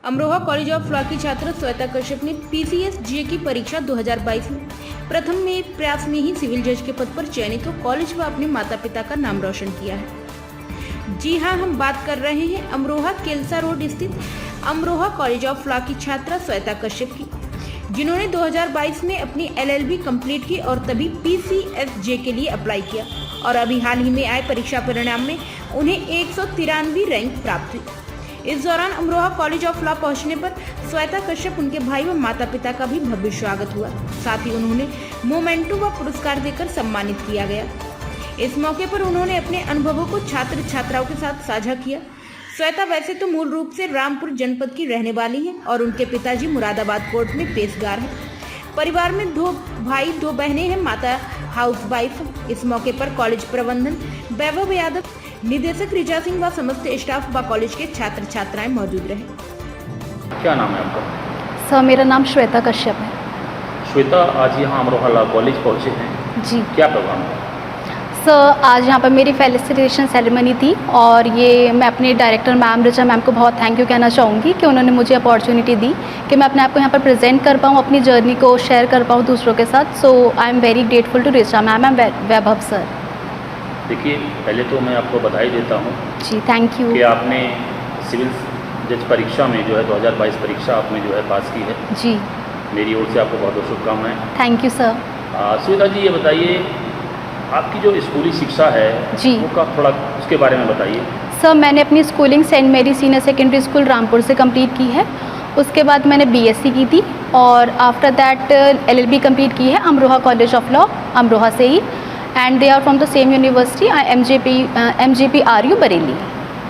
Amroha college of law की छात्रा श्वेता कश्यप ने पीसीएस जीए की परीक्षा 2022 में प्रथम में प्रयास में ही सिविल जज के पद पर चयनित हो कॉलेज व अपने माता पिता का नाम रोशन किया है। जी हां, हम बात कर रहे हैं अमरोहा केलसा रोड स्थित अमरोहा कॉलेज ऑफ लॉ की छात्रा श्वेता कश्यप की, जिन्होंने 2022 में अपनी एलएलबी कंप्लीट की और तभी पीसीएस के लिए अप्लाई किया और अभी हाल ही में आए परीक्षा परिणाम में उन्हें 193वीं रैंक प्राप्त हुई। इस दौरान अमरोहा कॉलेज ऑफ लॉ पहुंचने पर श्वेता कश्यप, उनके भाई व माता पिता का भी भव्य स्वागत हुआ। साथ ही उन्होंने मोमेंटो व पुरस्कार देकर सम्मानित किया गया। इस मौके पर उन्होंने अपने अनुभवों को छात्र छात्राओं के साथ साझा किया। श्वेता वैसे तो मूल रूप से रामपुर जनपद की रहने वाली हैं और उनके पिताजी मुरादाबाद कोर्ट में पेशकार हैं। परिवार में 2 भाई 2 बहनें हैं, माता हाउसवाइफ। इस मौके पर कॉलेज प्रबंधन वैभव यादव, निदेशक रिचा सिंह व समस्त स्टाफ व कॉलेज के छात्र छात्राएं मौजूद रहे। क्या नाम है आपका? सर, मेरा नाम श्वेता कश्यप है। श्वेता, आज यहाँ अमरोहा लॉ कॉलेज पहुँचे हैं जी। क्या प्रोग्राम है? सर, आज यहाँ पर मेरी फेलिसिटेशन सेरेमनी थी और ये मैं अपने डायरेक्टर मैम रिचा मैम को बहुत थैंक यू कहना चाहूँगी कि उन्होंने मुझे अपॉर्चुनिटी दी कि मैं अपने आप को यहाँ पर प्रेजेंट कर पाऊँ, अपनी जर्नी को शेयर कर पाऊँ दूसरों के साथ। So I am very grateful to Richa ma'am and Vaibhav sir. देखिए, पहले तो मैं आपको बधाई देता हूँ जी, थैंक यू कि आपने सिविल जज परीक्षा में जो है 2022 परीक्षा आपने जो है पास की है। जी, मेरी ओर से आपको बहुत बहुत शुभकामनाएं। Thank you sir. Shweta ji, ये बताइए आपकी जो स्कूली शिक्षा है जी, वो का थोड़ा उसके बारे में बताइए। सर, मैंने अपनी स्कूलिंग सेंट मेरी सीनियर सेकेंडरी स्कूल रामपुर से कंप्लीट की है। उसके बाद मैंने बीएससी की थी और आफ्टर दैट एलएलबी कंप्लीट की है Amroha college of law Amroha से ही, and they are from the same university MJP RU Bareilly.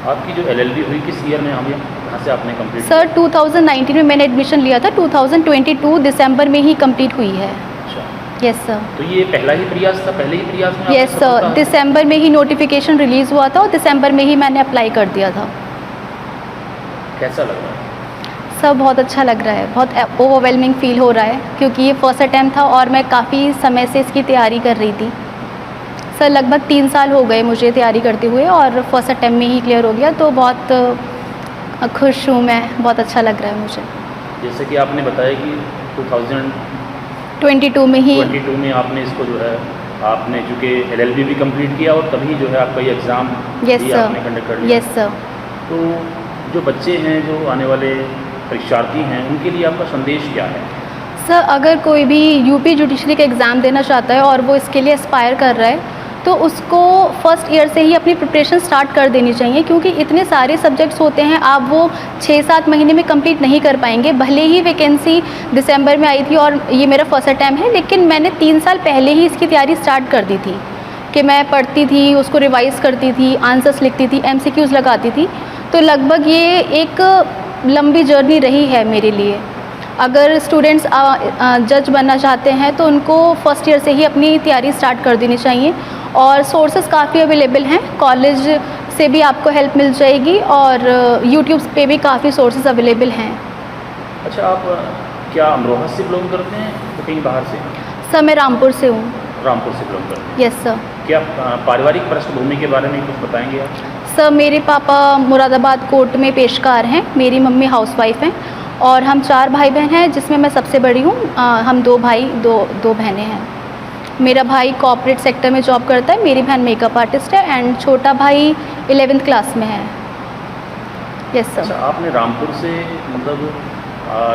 आपकी जो एलएलबी हुई किस ईयर में, हम कहाँ से आपने कंप्लीट? सर, 2019 में मैंने एडमिशन लिया था, 2022 दिसंबर में ही कंप्लीट हुई है। अच्छा, यस सर। तो ये पहला ही प्रयास था? पहले ही प्रयास में? यस सर, दिसंबर में ही नोटिफिकेशन रिलीज़ हुआ था और दिसंबर में ही मैंने अप्लाई कर दिया था। कैसा लग रहा है? सर, बहुत अच्छा लग रहा है, बहुत ओवरवेलमिंग फील हो रहा है क्योंकि ये फर्स्ट अटैम्प्ट था और मैं काफ़ी समय से इसकी तैयारी कर रही थी। सर, लगभग 3 साल हो गए मुझे तैयारी करते हुए और फर्स्ट अटैम्प्ट में ही क्लियर हो गया, तो बहुत खुश हूँ मैं, बहुत अच्छा लग रहा है मुझे। जैसे कि आपने बताया कि 2022 में ही 22 में आपने इसको जो है आपने चूँकि एलएलबी भी कंप्लीट किया और तभी जो है आपका ये एग्ज़ाम यस भी सर, आपने कंडक्ट कर लिया। Yes sir. तो जो बच्चे हैं, जो आने वाले परीक्षार्थी हैं, उनके लिए आपका संदेश क्या है? सर, अगर कोई भी यूपी जुडिशरी का एग्ज़ाम देना चाहता है और वो इसके लिए एस्पायर कर रहा है तो उसको फर्स्ट ईयर से ही अपनी प्रिपरेशन स्टार्ट कर देनी चाहिए क्योंकि इतने सारे सब्जेक्ट्स होते हैं, आप वो 6-7 महीने में कंप्लीट नहीं कर पाएंगे। भले ही वैकेंसी दिसंबर में आई थी और ये मेरा फर्स्ट अटैम्प्ट है, लेकिन मैंने 3 साल पहले ही इसकी तैयारी स्टार्ट कर दी थी कि मैं पढ़ती थी, उसको रिवाइज़ करती थी, आंसर्स लिखती थी, MCQs लगाती थी। तो लगभग ये एक लंबी जर्नी रही है मेरे लिए। अगर स्टूडेंट्स जज बनना चाहते हैं तो उनको फर्स्ट ईयर से ही अपनी तैयारी स्टार्ट कर देनी चाहिए और सोर्सेज काफ़ी अवेलेबल हैं, कॉलेज से भी आपको हेल्प मिल जाएगी और यूट्यूब पे भी काफ़ी सोर्सेज अवेलेबल हैं। अच्छा, आप क्या अमरोहा से बिलोंग करते हैं तो कहीं बाहर से? सर, मैं रामपुर से हूँ। रामपुर से बिलोंग करते हैं? Yes sir. क्या पारिवारिक पृष्ठभूमि के बारे में कुछ बताएंगे आप? सर, मेरे पापा मुरादाबाद कोर्ट में पेशकार हैं, मेरी मम्मी हाउसवाइफ हैं और हम 4 भाई बहन हैं जिसमें मैं सबसे बड़ी हूँ। हम 2 भाई 2 बहनें हैं। मेरा भाई कॉर्पोरेट सेक्टर में जॉब करता है, मेरी बहन मेकअप आर्टिस्ट है एंड छोटा भाई 11th क्लास में है। Yes sir. अच्छा, आपने रामपुर से मतलब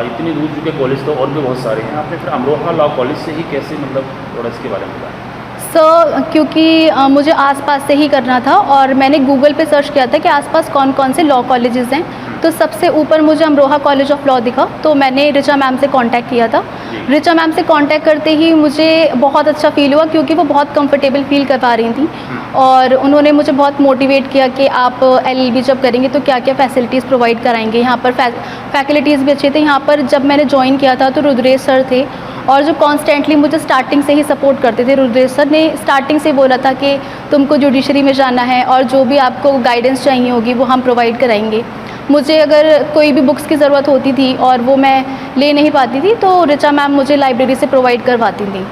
इतनी दूर चुके कॉलेज तो और भी बहुत सारे हैं, आपने फिर अमरोहा लॉ कॉलेज से ही कैसे, मतलब थोड़ा इसके बारे में बताएं। सर, क्योंकि मुझे आसपास से ही करना था और मैंने गूगल पे सर्च किया था कि आसपास कौन कौन से लॉ कॉलेजेस हैं, तो सबसे ऊपर मुझे अमरोहा कॉलेज ऑफ लॉ दिखा, तो मैंने रिचा मैम से कांटेक्ट किया था। रिचा मैम से कांटेक्ट करते ही मुझे बहुत अच्छा फील हुआ क्योंकि वो बहुत कंफर्टेबल फील कर पा रही थी और उन्होंने मुझे बहुत मोटिवेट किया कि आप एलएलबी जब करेंगे तो क्या क्या फैसिलिटीज़ प्रोवाइड कराएंगे। यहाँ पर फैकल्टीज़ भी अच्छे थे। यहाँ पर जब मैंने ज्वाइन किया था तो रुद्रेश सर थे और जो कॉन्स्टेंटली मुझे स्टार्टिंग से ही सपोर्ट करते थे। रुद्रेश सर ने स्टार्टिंग से बोला था कि तुमको जुडिशरी में जाना है और जो भी आपको गाइडेंस चाहिए होगी वो हम प्रोवाइड कराएंगे। मुझे अगर कोई भी बुक्स की ज़रूरत होती थी और वो मैं ले नहीं पाती थी तो रिचा मैम मुझे लाइब्रेरी से प्रोवाइड करवाती थी।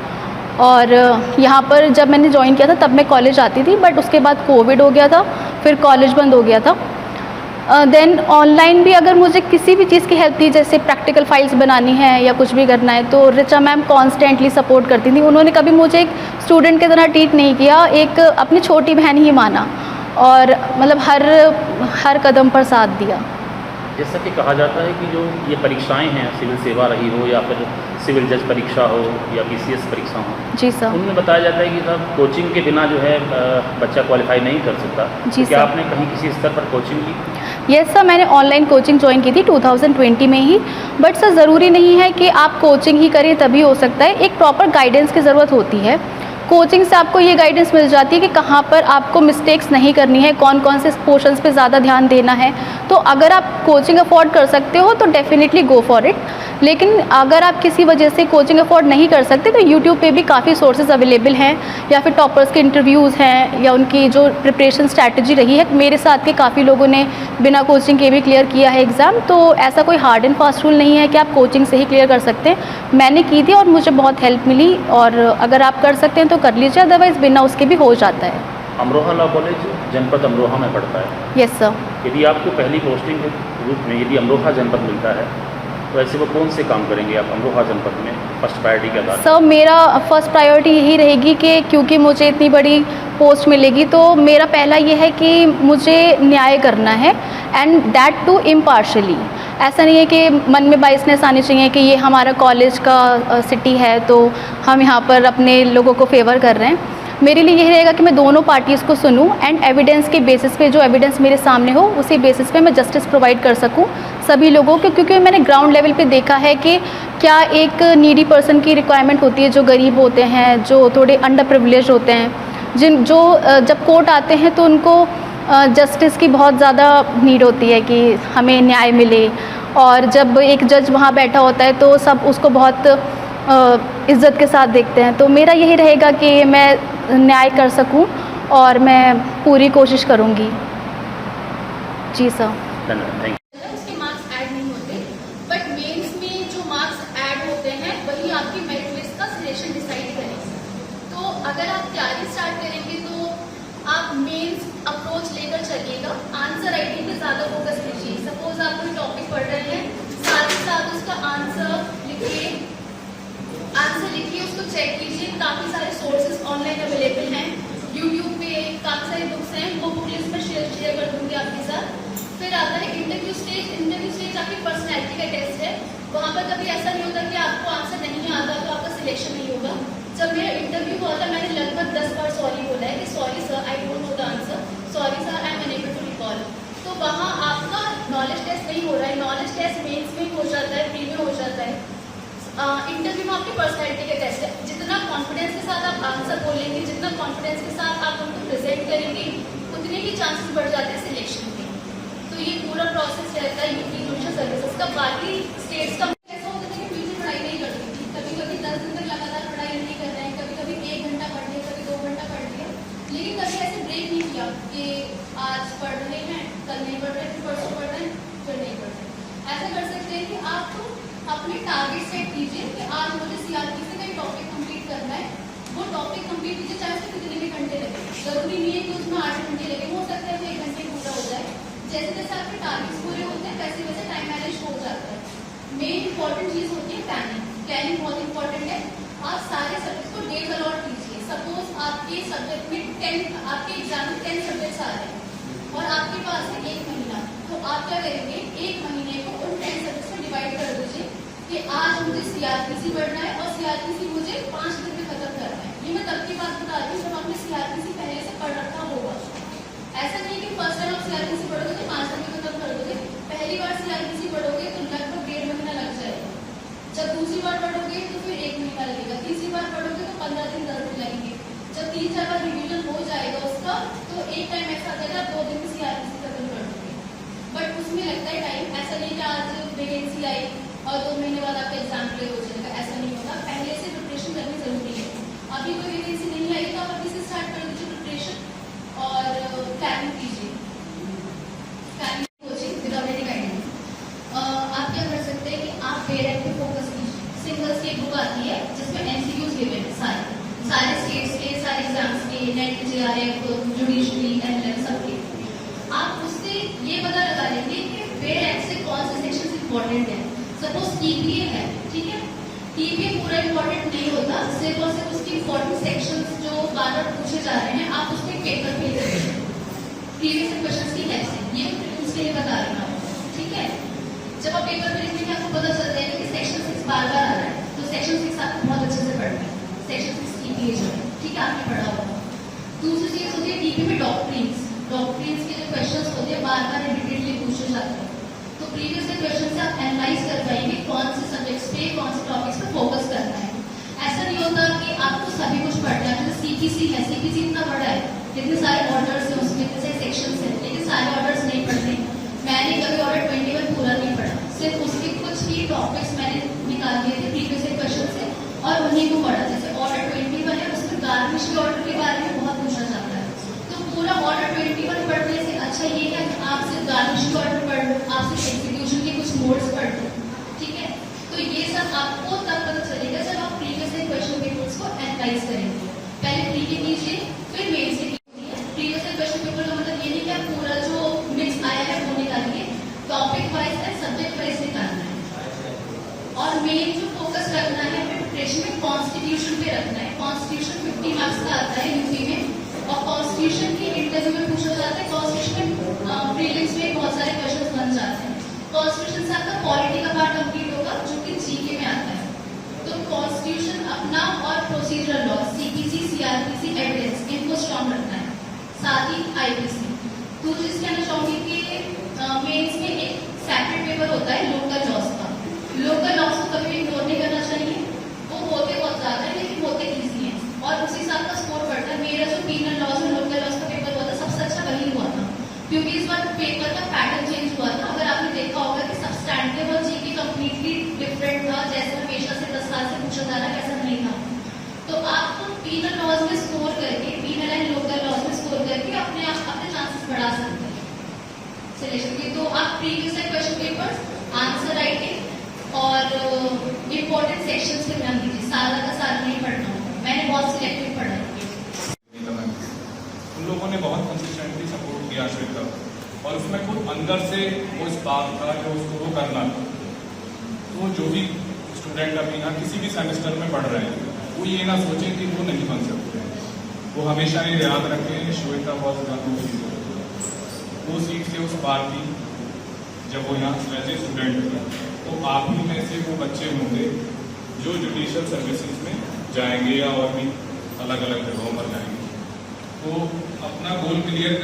और यहाँ पर जब मैंने ज्वाइन किया था तब मैं कॉलेज आती थी, बट उसके बाद कोविड हो गया था, फिर कॉलेज बंद हो गया था। देन ऑनलाइन भी अगर मुझे किसी भी चीज़ की हेल्प थी, जैसे प्रैक्टिकल फाइल्स बनानी है या कुछ भी करना है, तो ऋचा मैम कॉन्स्टेंटली सपोर्ट करती थी। उन्होंने कभी मुझे एक स्टूडेंट की तरह ट्रीट नहीं किया, एक अपनी छोटी बहन ही माना और मतलब हर कदम पर साथ दिया। जैसा कि कहा जाता है कि जो ये परीक्षाएं हैं, सिविल सेवा रही हो या फिर सिविल जज परीक्षा हो या PCS परीक्षा हो, जी सर। उनमें बताया जाता है कि साहब कोचिंग के बिना जो है बच्चा क्वालिफाई नहीं कर सकता। जी तो क्या सर। आपने कहीं किसी स्तर पर कोचिंग की? यस सर, मैंने ऑनलाइन कोचिंग ज्वाइन की थी 2020 में ही। बट सर ज़रूरी नहीं है कि आप कोचिंग ही करें तभी हो सकता है, एक प्रॉपर गाइडेंस की ज़रूरत होती है। कोचिंग से आपको ये गाइडेंस मिल जाती है कि कहाँ पर आपको मिस्टेक्स नहीं करनी है, कौन कौन से पोर्शंस पे ज़्यादा ध्यान देना है। तो अगर आप कोचिंग अफोर्ड कर सकते हो तो डेफिनेटली गो फॉर इट। लेकिन अगर आप किसी वजह से कोचिंग अफोर्ड नहीं कर सकते तो यूट्यूब पे भी काफ़ी सोर्सेज अवेलेबल हैं, या फिर टॉपर्स के इंटरव्यूज़ हैं, या उनकी जो प्रिपरेशन स्ट्रैटेजी रही है। मेरे साथ के काफ़ी लोगों ने बिना कोचिंग के भी क्लियर किया है एग्ज़ाम। तो ऐसा कोई हार्ड एंड फास्ट रूल नहीं है कि आप कोचिंग से ही क्लियर कर सकते हैं। मैंने की थी और मुझे बहुत हेल्प मिली, और अगर आप कर सकते हैं तो कर लीजिए, अदरवाइज़ बिना उसके भी हो जाता है। अमरोहा लॉ कॉलेज जनपद अमरोहा में पड़ता है। Yes sir. यदि आपको पहली पोस्टिंग के रूप में यदि अमरोहा जनपद मिलता है तो ऐसे वो कौन से काम करेंगे आप अमरोहा जनपद में फर्स्ट प्रायोरिटी के आधार? सर मेरा फर्स्ट प्रायोरिटी यही रहेगी कि क्योंकि मुझे इतनी बड़ी पोस्ट मिलेगी, तो मेरा पहला ये है कि मुझे न्याय करना है, एंड दैट टू इम्पार्शली। ऐसा नहीं है कि मन में बाइसनेस आनी चाहिए कि ये हमारा कॉलेज का सिटी है तो हम यहाँ पर अपने लोगों को फेवर कर रहे हैं। मेरे लिए यही रहेगा कि मैं दोनों पार्टीज़ को सुनूं, एंड एविडेंस के बेसिस पे जो एविडेंस मेरे सामने हो उसी बेसिस पे मैं जस्टिस प्रोवाइड कर सकूं सभी लोगों को। क्योंकि मैंने ग्राउंड लेवल पे देखा है कि क्या एक नीडी पर्सन की रिक्वायरमेंट होती है, जो गरीब होते हैं, जो थोड़े अंडर प्रिविलेज होते हैं, जब कोर्ट आते हैं तो उनको जस्टिस की बहुत ज़्यादा नीड होती है कि हमें न्याय मिले। और जब एक जज वहाँ बैठा होता है तो सब उसको बहुत इज़्ज़त के साथ देखते हैं। तो मेरा यही रहेगा कि मैं न्याय कर सकूं और मैं पूरी कोशिश करूंगी। जी सर। धन्यवाद, थैंक यू। उसके मार्क्स ऐड नहीं होते, बट मेंस में जो मार्क्स ऐड होते हैं वही आपकी मेरिट लिस्ट का सिलेक्शन डिसाइड करेंगे। तो अगर आप तैयारी स्टार्ट करेंगे तो आप मेंस अप्रोच लेकर चलिएगा, आंसर राइटिंग पे ज़्यादा फोकस कीजिए। सपोज आप कोई टॉपिक पढ़ रहे हैं, साथ ही साथ उसका आंसर लिखिए, उसको चेक कीजिए। काफ़ी सारे सोर्सेज ऑनलाइन अवेलेबल हैं, यूट्यूब पे काफ़ी सारी बुक्स हैं, वो बुक लिस्ट में शेयर कर दूँगी आपके साथ। फिर आता है इंटरव्यू स्टेज आपकी पर्सनैलिटी का टेस्ट है। वहाँ पर कभी ऐसा नहीं होता कि आपको आंसर नहीं आता तो आपका सिलेक्शन नहीं होगा। जब मेरा इंटरव्यू हुआ था मैंने लगभग 10 बार सॉरी बोला है कि sorry sir I don't know the answer, sorry sir I am unable to recall. तो वहाँ आपका नॉलेज टेस्ट नहीं हो रहा है, नॉलेज टेस्ट मेंस में हो जाता है, प्री में हो जाता है। इंटरव्यू में आपकी पर्सनैलिटी का टेस्ट है। जितना कॉन्फिडेंस के साथ आप आंसर बोलेंगे, जितना कॉन्फिडेंस के साथ आप उनको प्रेजेंट करेंगे, उतने ही चांसेस बढ़ जाते हैं सिलेक्शन के। तो ये पूरा प्रोसेस रहता है यूपी जुडिशल सर्विसेज का। बाकी स्टेट्स का ऐसा होता है कि बिल्कुल पढ़ाई नहीं करती थी, कभी कभी 10 दिन तक लगातार पढ़ाई नहीं कर रहे हैं, कभी कभी 1 घंटा पढ़ लिया, कभी 2 घंटा पढ़ लिया, लेकिन कभी ऐसे ब्रेक नहीं किया कि आज पढ़ रहे हैं, कल नहीं पढ़ रहे, फिर परसों पढ़ रहे हैं, फिर नहीं पढ़ रहे। ऐसा कर सकते हैं कि आप अपने टारगेट सेट कीजिए कि आज मुझे CRPC का टॉपिक कंप्लीट करना है, वो टॉपिक कंप्लीट कीजिए, चाहे उसमें कितने भी घंटे लगे। जरूरी नहीं है कि उसमें 8 घंटे लगे, हो सकता है कि 1 घंटे पूरा हो जाए। जैसे जैसे आपके टारगेट्स पूरे होते हैं वैसे वैसे टाइम मैनेज हो जाता है। मेन इंपॉर्टेंट चीज़ होती है प्लानिंग बहुत इंपॉर्टेंट है। आप सारे सब्जेक्ट को डेट अलॉट कीजिए। सपोज आपके सब्जेक्ट में 10 आपके एग्जाम में 10 सब्जेक्ट्स आ रहे हैं और आपके पास है 1 महीना, तो आप क्या करेंगे, 1 महीने को उन 10 सब्जेक्ट्स में डिवाइड कर दीजिए कि आज मुझे CRPC पढ़ना है और CRPC मुझे 5 दिन में खत्म करना है। ये मैं तब की बात बता रही हूँ जब आपने CRPC पहले से पढ़ रखा होगा। ऐसा नहीं कि फर्स्ट टाइम आप CRPC पढ़ोगे तो 5 दिन में खत्म कर दोगे। पहली बार CRPC पढ़ोगे तो लगभग 1.5 महीना लग जाएगा। जब दूसरी बार पढ़ोगे तो फिर 1 महीना लगेगा, तीसरी बार पढ़ोगे तो 15 दिन 10 दिन लगेंगे। जब 3-4 बार रिविजन हो जाएगा उसका तो एक टाइम ऐसा आ जाएगा 2 दिन में CRPC खत्म कर दोगे। बट उसमें लगता है टाइम, ऐसा नहीं कि आज वैकेंसी आई और 2 महीने बाद आपका एग्जाम क्लियर हो जाएगा, ऐसा नहीं होगा। पहले से प्रिपरेशन करनी जरूरी है। अभी कोई वैकेंसी नहीं आई तो आप अभी से स्टार्ट कर दीजिए प्रिपरेशन और प्लानिंग कीजिए। Planning coaching without any guidance. आप क्या कर सकते हैं कि आप पेरेंट पे फोकस कीजिए। सिंगल्स की एक बुक आती है जिसमें MCQs गिवन है सारे स्टेट्स के, सारे एग्जाम्स के, नेट, JRF, जुडिशरी, LLM सबके। आप उससे ये पता लगा लें इम्पोर्टेंट है। सपोज टीपीए है, ठीक है, टीपीए पूरा इम्पोर्टेंट नहीं होता, सिर्फ और सिर्फ उसके इम्पोर्टेंट सेक्शंस जो बार बार पूछे जा रहे हैं आप उसमें पेपर पे लिखते हैं प्रीवियस क्वेश्चंस की हेल्प से। ये उसके लिए बता रही हूँ, ठीक है। जब आप पेपर पे लिखने में आपको पता चलता है कि सेक्शन 6 बार बार आ रहा है, तो सेक्शन 6 आपको बहुत अच्छे से पढ़ना है। सेक्शन 6 टीपीए जो है, ठीक है, आपने पढ़ा होगा। दूसरी चीज होती है टीपीए में डॉक्ट्रिन्स के जो क्वेश्चंस होते हैं बार बार रिपीटेडली पूछे जाते हैं, तो प्रीवियस के क्वेश्चन से आप एनालाइज कर पाएंगे कौन से सब्जेक्ट्स पे कौन से टॉपिक्स पे फोकस करना है। ऐसा नहीं होता कि आपको सभी कुछ पढ़ना है। जैसे सीपीसी है, सीपीसी इतना बड़ा है, इतने सारे ऑर्डर्स हैं उसमें, इतने सारे सेक्शंस हैं, लेकिन सारे ऑर्डर्स नहीं पढ़ते। मैंने कभी ऑर्डर 21 पूरा नहीं पढ़ा, सिर्फ उसके कुछ ही टॉपिक्स मैंने निकाल दिए थे प्रीवियस क्वेश्चन से और उन्हीं को पढ़ा। जैसे ऑर्डर 21 है, उसमें गार्निश के ऑर्डर के बारे में बहुत पूछा जाता है, तो पूरा ऑर्डर 21 पढ़ने से अच्छा ये है कि आप सिर्फ गार्निश के ऑर्डर पढ़ लो, आप सिर्फ एग्जीक्यूशन के कुछ मोड्स पढ़ लो, ठीक है। तो ये सब आपको तब पता चलेगा जब आप प्रीवियस क्वेश्चन पेपर्स को एनालाइज करेंगे। पहले प्री के कीजिए, फिर मेन से कीजिए। प्रीवियस क्वेश्चन पेपर का मतलब ये नहीं कि आप पूरा जो मिक्स आया है वो निकालिए, topic wise and subject wise निकालना है। और मेन जो फोकस रखना है प्रिपरेशन में कॉन्स्टिट्यूशन पे रखना है। कॉन्स्टिट्यूशन 50 मार्क्स का आता है यूपी में, और कॉन्स्टिट्यूशन की इंटरव्यू में पूछा जाता है। कॉन्स्टिट्यूशन प्रीलिम्स में बहुत सारे क्वेश्चंस बन जाते हैं। कॉन्स्टिट्यूशन से आपका पॉलिटी का पार्ट कंप्लीट होगा जो कि जीके में आता है। तो कॉन्स्टिट्यूशन अपना और procedural law, CPC, CrPC, evidence, इनको स्ट्रॉन्ग रखना है, साथ ही आईपीसी। दूसरी चीज कहना चाहूंगी कि मेंस में एक सेपरेट पेपर होता है लोकल लॉस का। लोकल लॉस को कभी इग्नोर नहीं करना चाहिए, वो होते बहुत ज्यादा है लेकिन होते ईजी है और उसी हिसाब का स्कोर बढ़ता है। मेरा जो पीनल लॉस और लोकल लॉस का पेपर हुआ था सबसे अच्छा वही हुआ था, क्योंकि इस बार पेपर का पैटर्न चेंज हुआ था। अगर आपने देखा होगा कि सब्सटैंटिव और जीके कंप्लीटली डिफरेंट था, जैसे हमेशा से 10 साल से पूछा जा रहा है वैसा नहीं था। तो आपको पीनल लॉस में स्कोर करके, पीनल एंड लोकल लॉस में स्कोर करके अपने चांसेस बढ़ा सकते हैं सिलेक्शन के। तो आप previous question paper, answer writing और इम्पोर्टेंट सेक्शंस पे ध्यान दीजिए, सारा का सारा नहीं पढ़ना होगा। मैंने बहुत सिलेक्टिव पढ़ा है। उन लोगों ने बहुत कंसिस्टेंटली सपोर्ट किया श्वेता, और उसमें खुद अंदर से वो स्पार्क था जो उसको वो करना था। तो जो भी स्टूडेंट अभी यहाँ किसी भी सेमेस्टर में पढ़ रहे हैं वो ये ना सोचें कि वो नहीं बन सकते हैं, वो हमेशा ये याद रखें श्वेता वॉज वन वो सीट से उस बार थी जब वो यहाँ एज ए स्टूडेंट थे। तो आप ही में से वो बच्चे होंगे जो जुडिशियल सर्विसेज में जाएंगे या और भी अलग अलग जगहों पर जाएंगे। तो अपना गोल क्लियर